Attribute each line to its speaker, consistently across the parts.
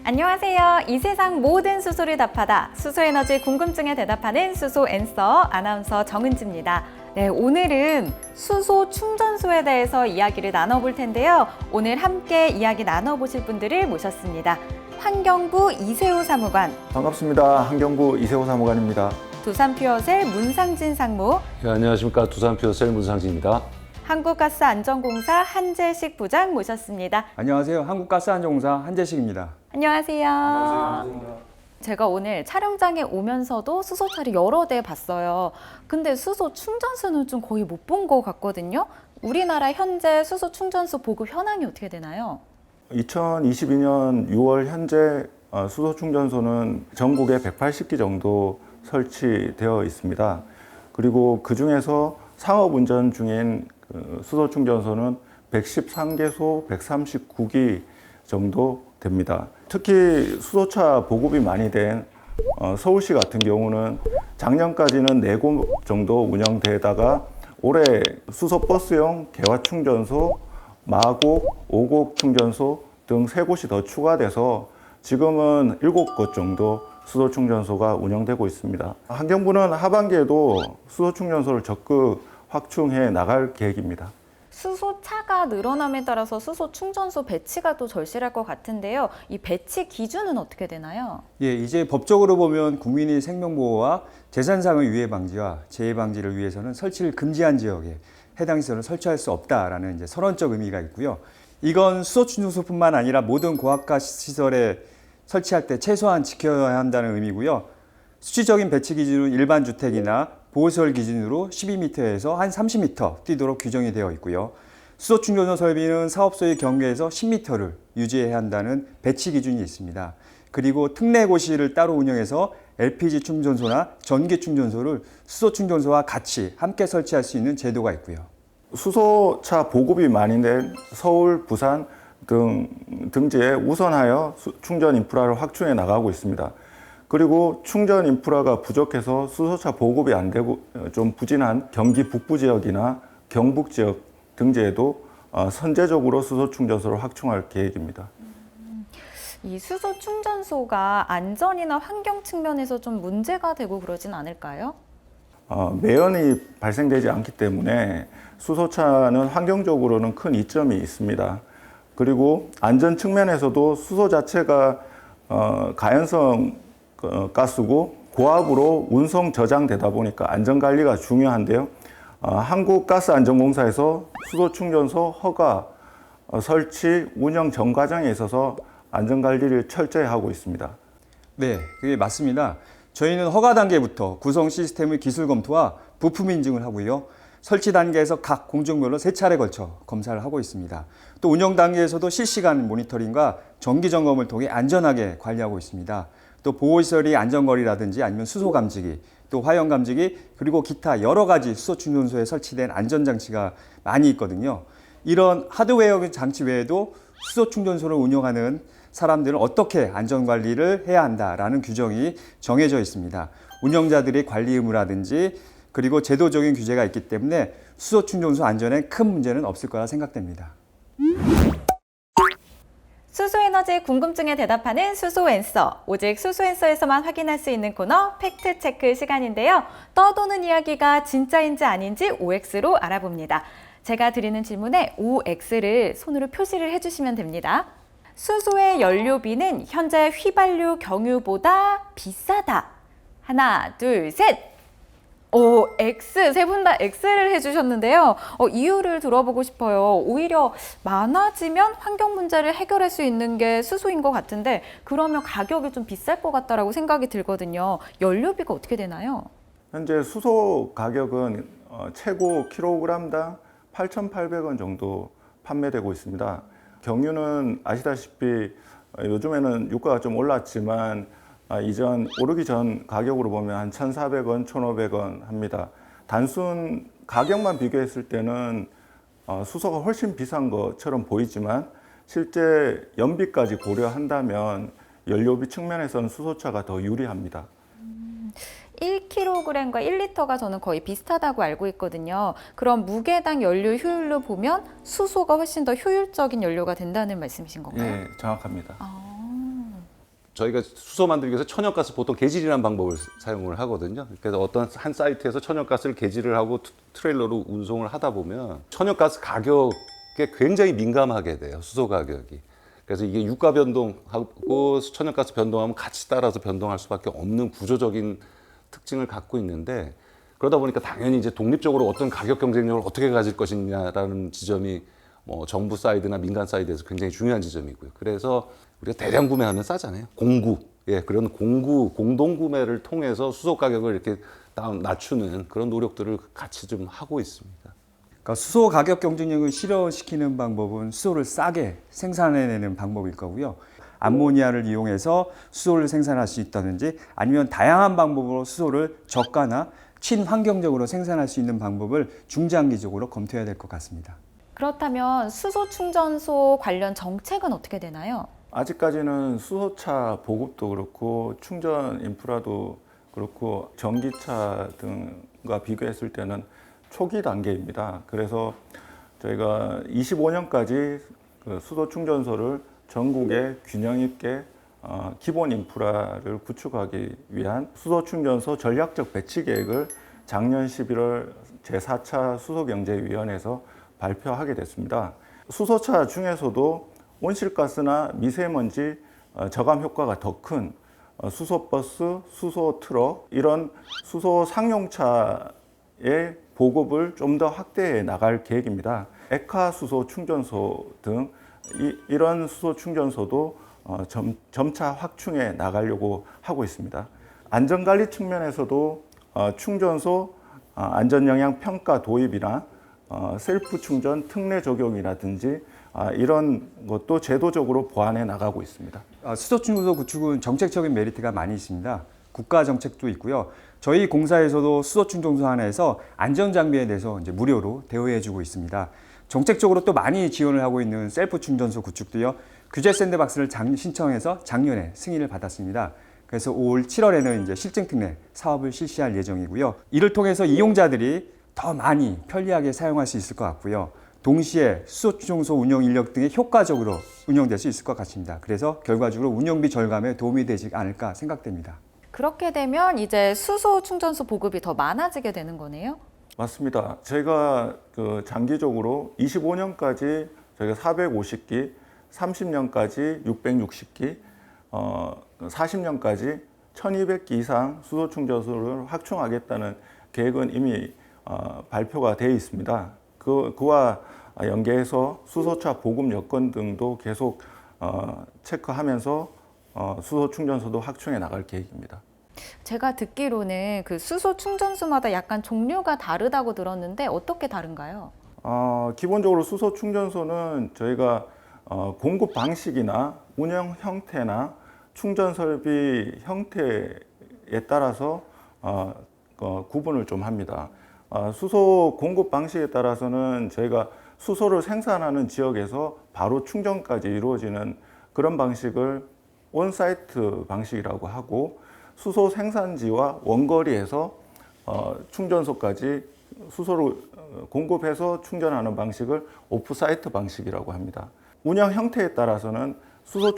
Speaker 1: 안녕하세요. 이 세상 모든 수소를 답하다. 수소에너지 궁금증에 대답하는 수소 앤서 아나운서 정은지입니다. 네, 오늘은 수소 충전소에 대해서 이야기를 나눠볼 텐데요. 오늘 함께 이야기 나눠보실 분들을 모셨습니다. 환경부 이세호 사무관,
Speaker 2: 반갑습니다. 환경부 이세호 사무관입니다.
Speaker 1: 두산퓨어셀 문상진 상무,
Speaker 3: 네, 안녕하십니까. 두산퓨어셀 문상진입니다.
Speaker 1: 한국가스안전공사 한재식 부장 모셨습니다.
Speaker 4: 안녕하세요. 한국가스안전공사 한재식입니다.
Speaker 1: 안녕하세요. 제가 오늘 촬영장에 오면서도 수소차를 여러 대 봤어요. 근데 수소 충전소는 좀 거의 못 본 것 같거든요. 우리나라 현재 수소 충전소 보급 현황이 어떻게 되나요?
Speaker 2: 2022년 6월 현재 수소 충전소는 전국에 180기 정도 설치되어 있습니다. 그리고 그 중에서 상업 운전 중인 수소 충전소는 113개소 139기 정도 됩니다. 특히 수소차 보급이 많이 된 서울시 같은 경우는 작년까지는 4곳 정도 운영되다가 올해 수소버스용 개화충전소, 마곡, 오곡 충전소 등 3곳이 더 추가돼서 지금은 7곳 정도 수소 충전소가 운영되고 있습니다. 환경부는 하반기에도 수소 충전소를 적극 확충해 나갈 계획입니다.
Speaker 1: 수소차가 늘어남에 따라서 수소 충전소 배치가 또 절실할 것 같은데요. 이 배치 기준은 어떻게 되나요?
Speaker 4: 예, 이제 법적으로 보면 국민의 생명보호와 재산상의 유해 방지와 재해 방지를 위해서는 설치를 금지한 지역에 해당 시설을 설치할 수 없다라는 이제 선언적 의미가 있고요. 이건 수소 충전소뿐만 아니라 모든 고압가스 시설에 설치할 때 최소한 지켜야 한다는 의미고요. 수치적인 배치 기준은 일반 주택이나 보호시설 기준으로 12m에서 한 30m 뛰도록 규정이 되어 있고요. 수소 충전소 설비는 사업소의 경계에서 10m를 유지해야 한다는 배치 기준이 있습니다. 그리고 특례고시를 따로 운영해서 LPG 충전소나 전기 충전소를 수소 충전소와 같이 함께 설치할 수 있는 제도가 있고요.
Speaker 2: 수소차 보급이 많이 된 서울, 부산 등지에 우선하여 충전 인프라를 확충해 나가고 있습니다. 그리고 충전 인프라가 부족해서 수소차 보급이 안 되고 좀 부진한 경기 북부 지역이나 경북 지역 등지에도 선제적으로 수소 충전소를 확충할 계획입니다.
Speaker 1: 이 수소 충전소가 안전이나 환경 측면에서 좀 문제가 되고 그러진 않을까요?
Speaker 2: 매연이 발생되지 않기 때문에 수소차는 환경적으로는 큰 이점이 있습니다. 그리고 안전 측면에서도 수소 자체가 가연성 가스고 고압으로 운송 저장되다 보니까 안전관리가 중요한데요. 한국가스안전공사에서 수소충전소 허가, 설치, 운영 전 과정에 있어서 안전관리를 철저히 하고 있습니다.
Speaker 4: 네, 그게 맞습니다. 저희는 허가 단계부터 구성 시스템의 기술 검토와 부품 인증을 하고요. 설치 단계에서 각 공정별로 3차례 걸쳐 검사를 하고 있습니다. 또 운영 단계에서도 실시간 모니터링과 정기 점검을 통해 안전하게 관리하고 있습니다. 또 보호시설이 안전거리라든지 아니면 수소 감지기, 또 화형 감지기, 그리고 기타 여러 가지 수소 충전소에 설치된 안전장치가 많이 있거든요. 이런 하드웨어 장치 외에도 수소 충전소를 운영하는 사람들은 어떻게 안전관리를 해야 한다라는 규정이 정해져 있습니다. 운영자들의 관리 의무라든지 그리고 제도적인 규제가 있기 때문에 수소 충전소 안전에 큰 문제는 없을 거라 생각됩니다.
Speaker 1: 수소에너지 궁금증에 대답하는 수소앤서, 오직 수소앤서에서만 확인할 수 있는 코너 팩트체크 시간인데요. 떠도는 이야기가 진짜인지 아닌지 OX로 알아봅니다. 제가 드리는 질문에 OX를 손으로 표시를 해주시면 됩니다. 수소의 연료비는 현재 휘발유 경유보다 비싸다. 하나, 둘, 셋! 오, X, 세 분 다 X를 해주셨는데요. 이유를 들어보고 싶어요. 오히려 많아지면 환경 문제를 해결할 수 있는 게 수소인 것 같은데 그러면 가격이 좀 비쌀 것 같다라고 생각이 들거든요. 연료비가 어떻게 되나요?
Speaker 2: 현재 수소 가격은 최고 킬로그램당 8,800원 정도 판매되고 있습니다. 경유는 아시다시피 요즘에는 유가가 좀 올랐지만 오르기 전 가격으로 보면 한 1,400원, 1,500원 합니다. 단순 가격만 비교했을 때는 수소가 훨씬 비싼 것처럼 보이지만 실제 연비까지 고려한다면 연료비 측면에서는 수소차가 더 유리합니다.
Speaker 1: 1kg과 1리터가 저는 거의 비슷하다고 알고 있거든요. 그럼 무게당 연료 효율로 보면 수소가 훨씬 더 효율적인 연료가 된다는 말씀이신 건가요?
Speaker 2: 네, 정확합니다.
Speaker 3: 저희가 수소 만들기 위해서 천연가스 보통 계질이라는 방법을 사용을 하거든요. 그래서 어떤 한 사이트에서 천연가스를 계질을 하고 트레일러로 운송을 하다 보면 천연가스 가격에 굉장히 민감하게 돼요. 수소 가격이. 그래서 이게 유가 변동하고 천연가스 변동하면 같이 따라서 변동할 수밖에 없는 구조적인 특징을 갖고 있는데, 그러다 보니까 당연히 이제 독립적으로 어떤 가격 경쟁력을 어떻게 가질 것이냐라는 지점이 뭐 정부 사이드나 민간 사이드에서 굉장히 중요한 지점이고요. 그래서 우리가 대량 구매하면 싸잖아요. 그런 공동 구매를 통해서 수소 가격을 이렇게 낮추는 그런 노력들을 같이 좀 하고 있습니다.
Speaker 4: 그러니까 수소 가격 경쟁력을 실현시키는 방법은 수소를 싸게 생산해내는 방법일 거고요. 암모니아를 이용해서 수소를 생산할 수 있다든지 아니면 다양한 방법으로 수소를 저가나 친환경적으로 생산할 수 있는 방법을 중장기적으로 검토해야 될 것 같습니다.
Speaker 1: 그렇다면 수소 충전소 관련 정책은 어떻게 되나요?
Speaker 2: 아직까지는 수소차 보급도 그렇고 충전 인프라도 그렇고 전기차 등과 비교했을 때는 초기 단계입니다. 그래서 저희가 25년까지 그 수소 충전소를 전국에 균형 있게 기본 인프라를 구축하기 위한 수소 충전소 전략적 배치 계획을 작년 11월 제4차 수소경제위원회에서 발표하게 됐습니다. 수소차 중에서도 온실가스나 미세먼지 저감 효과가 더 큰 수소버스, 수소트럭 이런 수소 상용차의 보급을 좀 더 확대해 나갈 계획입니다. 액화 수소 충전소 등 이런 수소 충전소도 점차 확충해 나가려고 하고 있습니다. 안전관리 측면에서도 충전소 안전영향 평가 도입이나 셀프 충전 특례 적용이라든지 이런 것도 제도적으로 보완해 나가고 있습니다.
Speaker 4: 수소 충전소 구축은 정책적인 메리트가 많이 있습니다. 국가 정책도 있고요. 저희 공사에서도 수소 충전소 하나에서 안전 장비에 대해서 이제 무료로 대여해주고 있습니다. 정책적으로 또 많이 지원을 하고 있는 셀프 충전소 구축도요. 규제 샌드박스를 신청해서 작년에 승인을 받았습니다. 그래서 올 7월에는 이제 실증 특례 사업을 실시할 예정이고요. 이를 통해서 이용자들이 더 많이 편리하게 사용할 수 있을 것 같고요. 동시에 수소 충전소 운영 인력 등이 효과적으로 운영될 수 있을 것 같습니다. 그래서 결과적으로 운영비 절감에 도움이 되지 않을까 생각됩니다.
Speaker 1: 그렇게 되면 이제 수소 충전소 보급이 더 많아지게 되는 거네요?
Speaker 2: 맞습니다. 저희가 그 장기적으로 25년까지 저희가 450기, 30년까지 660기, 40년까지 1200기 이상 수소 충전소를 확충하겠다는 계획은 이미 발표가 되어 있습니다. 그와 연계해서 수소차 보급 여건 등도 계속 체크하면서 수소 충전소도 확충해 나갈 계획입니다.
Speaker 1: 제가 듣기로는 그 수소 충전소마다 약간 종류가 다르다고 들었는데 어떻게 다른가요?
Speaker 2: 기본적으로 수소 충전소는 저희가 공급 방식이나 운영 형태나 충전 설비 형태에 따라서 구분을 좀 합니다. 수소 공급 방식에 따라서는 저희가 수소를 생산하는 지역에서 바로 충전까지 이루어지는 그런 방식을 온사이트 방식이라고 하고, 수소 생산지와 원거리에서 충전소까지 수소를 공급해서 충전하는 방식을 오프사이트 방식이라고 합니다. 운영 형태에 따라서는 수소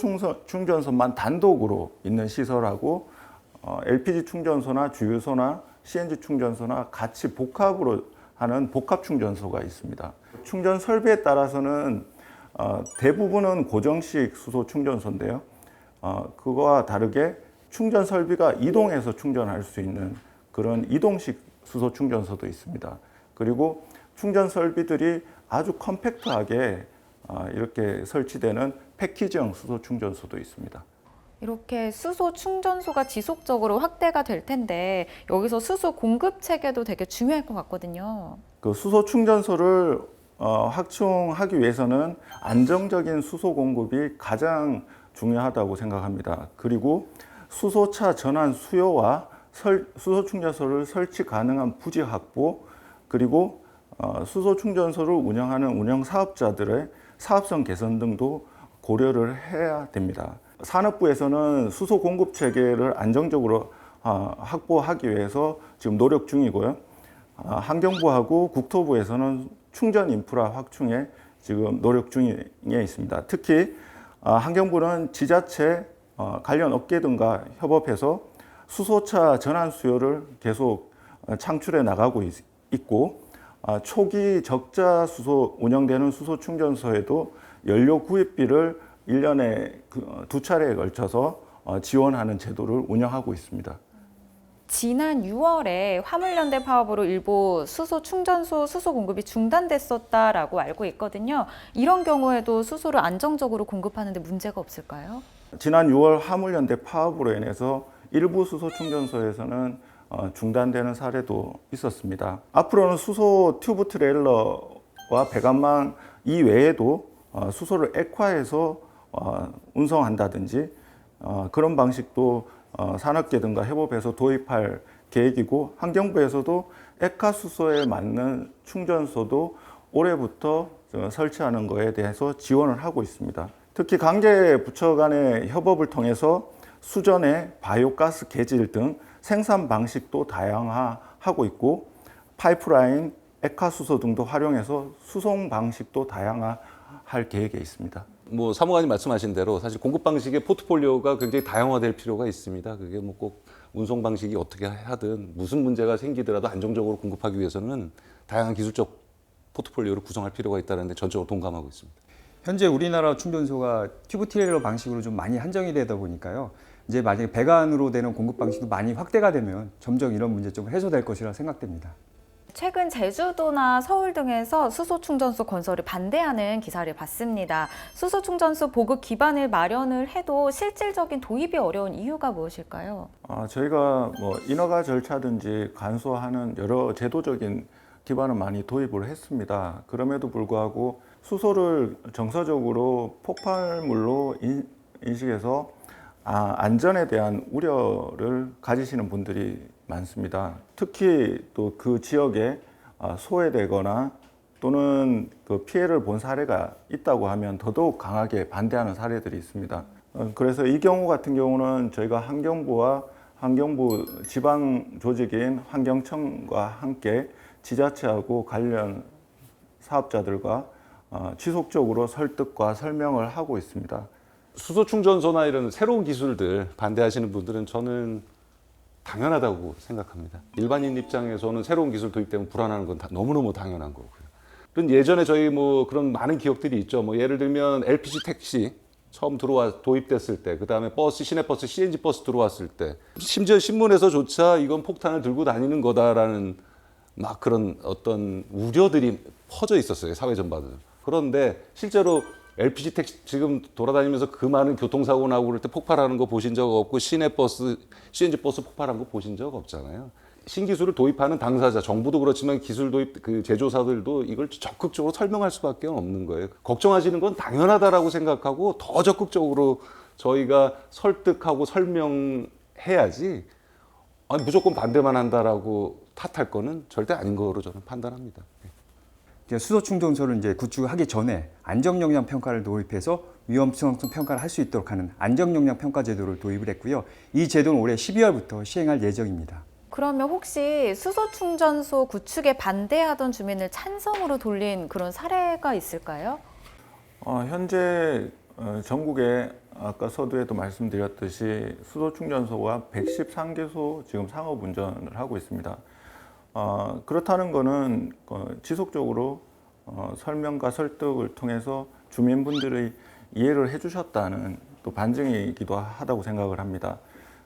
Speaker 2: 충전소만 단독으로 있는 시설하고 LPG 충전소나 주유소나 CNG 충전소나 같이 복합으로 하는 복합 충전소가 있습니다. 충전 설비에 따라서는 대부분은 고정식 수소 충전소인데요. 그거와 다르게 충전 설비가 이동해서 충전할 수 있는 그런 이동식 수소 충전소도 있습니다. 그리고 충전 설비들이 아주 컴팩트하게 이렇게 설치되는 패키지형 수소 충전소도 있습니다.
Speaker 1: 이렇게 수소 충전소가 지속적으로 확대가 될 텐데 여기서 수소 공급 체계도 되게 중요할 것 같거든요.
Speaker 2: 그 수소 충전소를 확충하기 위해서는 안정적인 수소 공급이 가장 중요하다고 생각합니다. 그리고 수소차 전환 수요와 수소 충전소를 설치 가능한 부지 확보, 그리고 수소 충전소를 운영하는 운영 사업자들의 사업성 개선 등도 고려를 해야 됩니다. 산업부에서는 수소 공급 체계를 안정적으로 확보하기 위해서 지금 노력 중이고요. 환경부하고 국토부에서는 충전 인프라 확충에 지금 노력 중에 있습니다. 특히 환경부는 지자체 관련 업계 등과 협업해서 수소차 전환 수요를 계속 창출해 나가고 있고 초기 적자 수소 운영되는 수소 충전소에도 연료 구입비를 1년에 2차례에 걸쳐서 지원하는 제도를 운영하고 있습니다.
Speaker 1: 지난 6월에 화물연대 파업으로 일부 수소 충전소 수소 공급이 중단됐었다라고 알고 있거든요. 이런 경우에도 수소를 안정적으로 공급하는 데 문제가 없을까요?
Speaker 2: 지난 6월 화물연대 파업으로 인해서 일부 수소 충전소에서는 중단되는 사례도 있었습니다. 앞으로는 수소 튜브 트레일러와 배관망 이외에도 수소를 액화해서 운송한다든지 그런 방식도 산업계 등과 협업해서 도입할 계획이고 환경부에서도 액화수소에 맞는 충전소도 올해부터 설치하는 것에 대해서 지원을 하고 있습니다. 특히 관계 부처 간의 협업을 통해서 수전의 바이오가스 개질 등 생산 방식도 다양화하고 있고 파이프라인, 액화수소 등도 활용해서 수송 방식도 다양화할 계획에 있습니다.
Speaker 3: 뭐 사무관님 말씀하신 대로 사실 공급 방식의 포트폴리오가 굉장히 다양화될 필요가 있습니다. 그게 뭐 꼭 운송 방식이 어떻게 하든 무슨 문제가 생기더라도 안정적으로 공급하기 위해서는 다양한 기술적 포트폴리오를 구성할 필요가 있다는 데 전적으로 동감하고 있습니다.
Speaker 4: 현재 우리나라 충전소가 튜브 트레일러 방식으로 좀 많이 한정이 되다 보니까요. 이제 만약에 배관으로 되는 공급 방식도 많이 확대가 되면 점점 이런 문제점은 해소될 것이라 생각됩니다.
Speaker 1: 최근 제주도나 서울 등에서 수소 충전소 건설을 반대하는 기사를 봤습니다. 수소 충전소 보급 기반을 마련을 해도 실질적인 도입이 어려운 이유가 무엇일까요?
Speaker 2: 저희가 뭐 인허가 절차든지 간소화하는 여러 제도적인 기반을 많이 도입을 했습니다. 그럼에도 불구하고 수소를 정서적으로 폭발물로 인식해서 안전에 대한 우려를 가지시는 분들이 많습니다. 특히 또 그 지역에 소외되거나 또는 그 피해를 본 사례가 있다고 하면 더더욱 강하게 반대하는 사례들이 있습니다. 그래서 이 경우 같은 경우는 저희가 환경부 지방 조직인 환경청과 함께 지자체하고 관련 사업자들과 지속적으로 설득과 설명을 하고 있습니다.
Speaker 3: 수소 충전소나 이런 새로운 기술들 반대하시는 분들은 저는 당연하다고 생각합니다. 일반인 입장에서는 새로운 기술 도입되면 불안한 건 너무너무 당연한 거고요. 그런 예전에 저희 뭐 그런 많은 기억들이 있죠. 뭐 예를 들면 LPG 택시 처음 도입됐을 때, 그 다음에 버스, 시내버스, CNG 버스 들어왔을 때, 심지어 신문에서조차 이건 폭탄을 들고 다니는 거다라는 막 그런 어떤 우려들이 퍼져 있었어요, 사회 전반으로. 그런데 실제로 LPG 택시 지금 돌아다니면서 그 많은 교통사고 나고 그럴 때 폭발하는 거 보신 적 없고 시내버스, CNG 버스 폭발한 거 보신 적 없잖아요. 신기술을 도입하는 당사자, 정부도 그렇지만 기술 도입 그 제조사들도 이걸 적극적으로 설명할 수밖에 없는 거예요. 걱정하시는 건 당연하다라고 생각하고 더 적극적으로 저희가 설득하고 설명해야지 무조건 반대만 한다라고 탓할 거는 절대 아닌 거로 저는 판단합니다.
Speaker 4: 수소 충전소를 이제 구축하기 전에 안정 용량 평가를 도입해서 위험성 평가를 할 수 있도록 하는 안정 용량 평가 제도를 도입을 했고요. 이 제도는 올해 12월부터 시행할 예정입니다.
Speaker 1: 그러면 혹시 수소 충전소 구축에 반대하던 주민을 찬성으로 돌린 그런 사례가 있을까요?
Speaker 2: 현재 전국에 아까 서두에도 말씀드렸듯이 수소 충전소가 113개소 지금 상업 운전을 하고 있습니다. 그렇다는 것은 지속적으로 설명과 설득을 통해서 주민분들의 이해를 해주셨다는 또 반증이기도 하다고 생각을 합니다.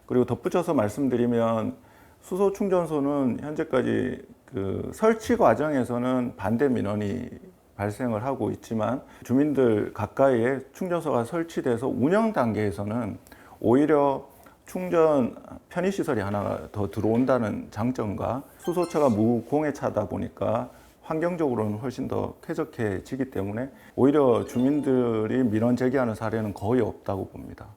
Speaker 2: 그리고 덧붙여서 말씀드리면 수소 충전소는 현재까지 그 설치 과정에서는 반대 민원이 발생을 하고 있지만 주민들 가까이에 충전소가 설치돼서 운영 단계에서는 오히려 충전 편의시설이 하나 더 들어온다는 장점과 수소차가 무공해차다 보니까 환경적으로는 훨씬 더 쾌적해지기 때문에 오히려 주민들이 민원 제기하는 사례는 거의 없다고 봅니다.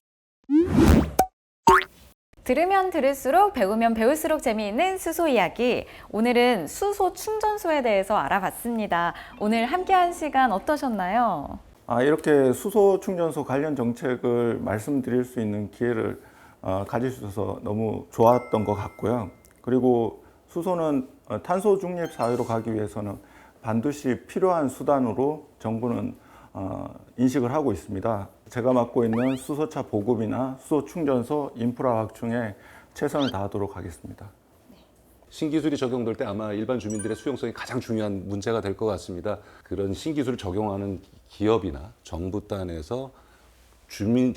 Speaker 1: 들으면 들을수록 배우면 배울수록 재미있는 수소 이야기. 오늘은 수소 충전소에 대해서 알아봤습니다. 오늘 함께한 시간 어떠셨나요?
Speaker 2: 이렇게 수소 충전소 관련 정책을 말씀드릴 수 있는 기회를 가지셔서 너무 좋았던 것 같고요. 그리고 수소는 탄소 중립 사회로 가기 위해서는 반드시 필요한 수단으로 정부는 인식을 하고 있습니다. 제가 맡고 있는 수소차 보급이나 수소 충전소 인프라 확충에 최선을 다하도록 하겠습니다.
Speaker 3: 신기술이 적용될 때 아마 일반 주민들의 수용성이 가장 중요한 문제가 될 것 같습니다. 그런 신기술을 적용하는 기업이나 정부 단에서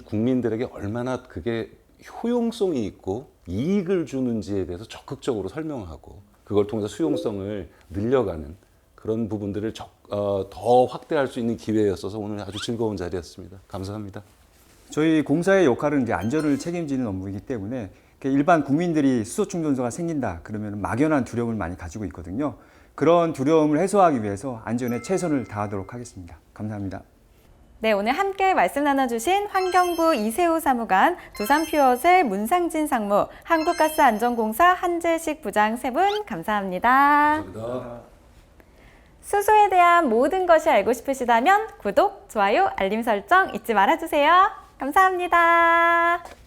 Speaker 3: 국민들에게 얼마나 그게 효용성이 있고 이익을 주는지에 대해서 적극적으로 설명하고 그걸 통해서 수용성을 늘려가는 그런 부분들을 더 확대할 수 있는 기회였어서 오늘 아주 즐거운 자리였습니다. 감사합니다.
Speaker 4: 저희 공사의 역할은 이제 안전을 책임지는 업무이기 때문에 일반 국민들이 수소 충전소가 생긴다 그러면 막연한 두려움을 많이 가지고 있거든요. 그런 두려움을 해소하기 위해서 안전에 최선을 다하도록 하겠습니다. 감사합니다.
Speaker 1: 네, 오늘 함께 말씀 나눠주신 환경부 이세호 사무관, 두산퓨어셀 문상진 상무, 한국가스안전공사 한재식 부장 세 분 감사합니다.
Speaker 3: 감사합니다.
Speaker 1: 수소에 대한 모든 것이 알고 싶으시다면 구독, 좋아요, 알림 설정 잊지 말아주세요. 감사합니다.